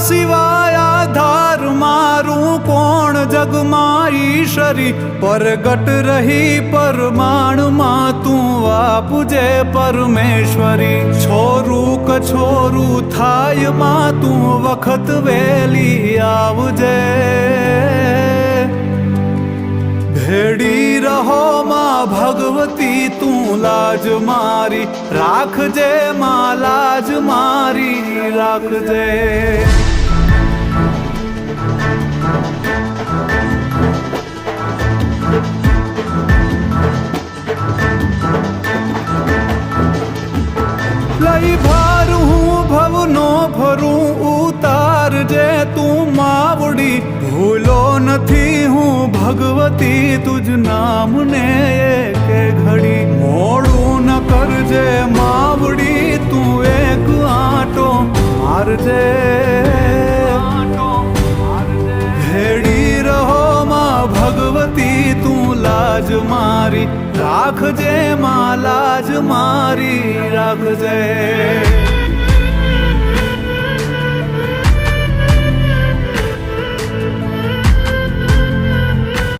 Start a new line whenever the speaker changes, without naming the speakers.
સિવાય આધાર મારું કોણ જગમાં ઈશ્વરી પરગટ રહી પરમાણમાં તું આપજે પરમેશ્વરી છોરું કછોરું થાય માં તું વખત વેલી આવજે ભેડી રહો માં ભગવતી તું લાજ મારી રાખજે માં લાજ મારી રાખજે લઈ ભાર હું ભવનો ભરું ઉતારજે તું માવડી ભૂલો નથી હું ભગવતી તુજ નામને એકે ઘડી મોડું ન કરજે માવડી તું એક આંટો મારજે ભેડી રહો માં ભગવતી તું લાજ મારી રાખજે માં લાજ મારી રાખજે